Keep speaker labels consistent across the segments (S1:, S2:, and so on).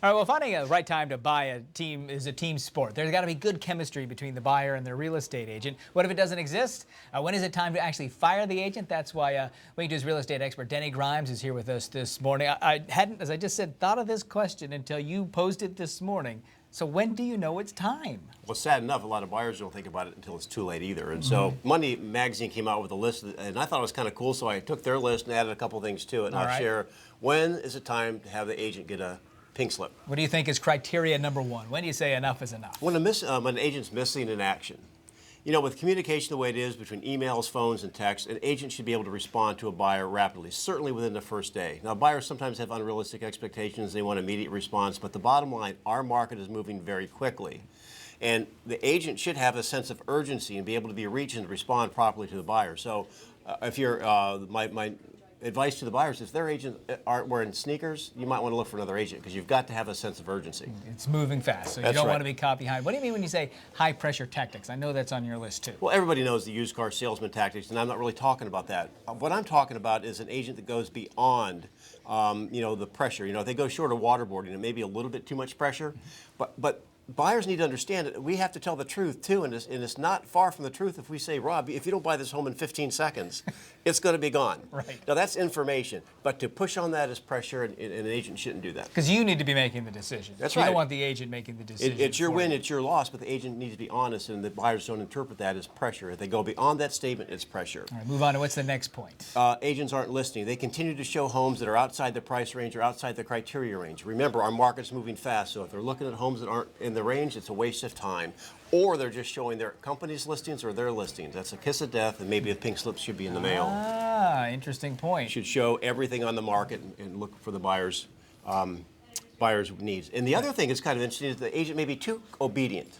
S1: All right, well, finding a right time to buy a team is a team sport. There's got to be good chemistry between the buyer and their real estate agent. What if it doesn't exist? When is it time to actually fire the agent? That's why Wingdo's real estate expert Denny Grimes is here with us this morning. I hadn't, as I just said, thought of this question until you posed it this morning. So when do you know it's time?
S2: Well, sad enough, a lot of buyers don't think about it until it's too late either. And so Monday Magazine came out with a list, and I thought it was kind of cool, so I took their list and added a couple things to it. And I'll share when is it time to have the agent get a pink slip.
S1: What do you think is criteria number one? When do you say enough is enough?
S2: When an agent's missing in action. You know, with communication the way it is between emails, phones, and text, an agent should be able to respond to a buyer rapidly, certainly within the first day. Now, buyers sometimes have unrealistic expectations. They want immediate response, but the bottom line, our market is moving very quickly. And the agent should have a sense of urgency and be able to be reached and respond properly to the buyer. So if you're, my advice to the buyers, if their agent aren't wearing sneakers, you might want to look for another agent because you've got to have a sense of urgency.
S1: It's moving fast, so you don't want to be caught behind. What do you mean when you say high-pressure tactics? I know that's on your list, too.
S2: Well, everybody knows the used car salesman tactics, and I'm not really talking about that. What I'm talking about is an agent that goes beyond, the pressure. You know, if they go short of waterboarding, it may be a little bit too much pressure, but buyers need to understand that we have to tell the truth, too, and it's not far from the truth if we say, Rob, if you don't buy this home in 15 seconds, it's going to be gone.
S1: Right.
S2: Now, that's information, but to push on that is pressure, and an agent shouldn't do that.
S1: Because you need to be making the decision.
S2: That's
S1: right.
S2: You
S1: don't want the agent making the decision.
S2: It's your win, it's your loss, but the agent needs to be honest, and the buyers don't interpret that as pressure. If they go beyond that statement, it's pressure.
S1: All right, move on to what's the next point.
S2: Agents aren't listening. They continue to show homes that are outside the price range or outside the criteria range. Remember, our market's moving fast, so if they're looking at homes that aren't in the range, it's a waste of time, or they're just showing their company's listings or their listings. That's a kiss of death, and maybe a pink slip should be in the mail.
S1: Ah, interesting point.
S2: Should show everything on the market and look for the buyer's needs. And the other thing that's kind of interesting is the agent may be too obedient.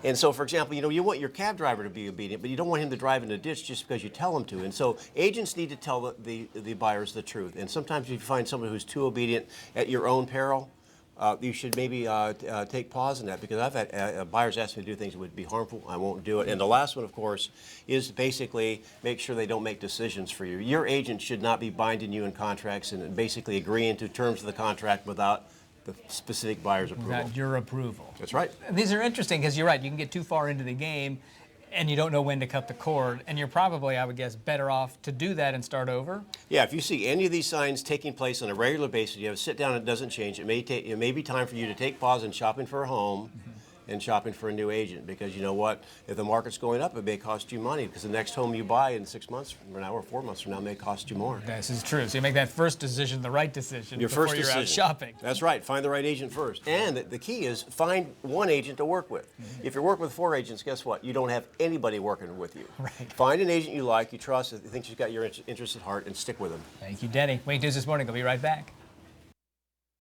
S2: And so, for example, you want your cab driver to be obedient, but you don't want him to drive in a ditch just because you tell him to. And so agents need to tell the buyers the truth. And sometimes if you find someone who's too obedient at your own peril, you should maybe take pause in that, because I've had buyers ask me to do things that would be harmful. I won't do it. And the last one, of course, is basically make sure they don't make decisions for you. Your agent should not be binding you in contracts and basically agreeing to terms of the contract without the specific buyer's approval.
S1: Without your approval.
S2: That's right.
S1: These are interesting because you're right. You can get too far into the game and you don't know when to cut the cord, and you're probably, I would guess, better off to do that and start over.
S2: Yeah, if you see any of these signs taking place on a regular basis, you have a sit down and it doesn't change, it may be time for you to take pause in shopping for a home and shopping for a new agent, because you know what? If the market's going up, it may cost you money, because the next home you buy in 6 months from now or 4 months from now may cost you more.
S1: This is true. So you make that first decision, the right decision,
S2: before
S1: you're out shopping.
S2: That's right. Find the right agent first. And the key is find one agent to work with. If you're working with 4 agents, guess what? You don't have anybody working with you.
S1: Right.
S2: Find an agent you like, you trust, that thinks you've got your interests at heart, and stick with them.
S1: Thank you, Denny. Wingdo's This Morning. We'll be right back.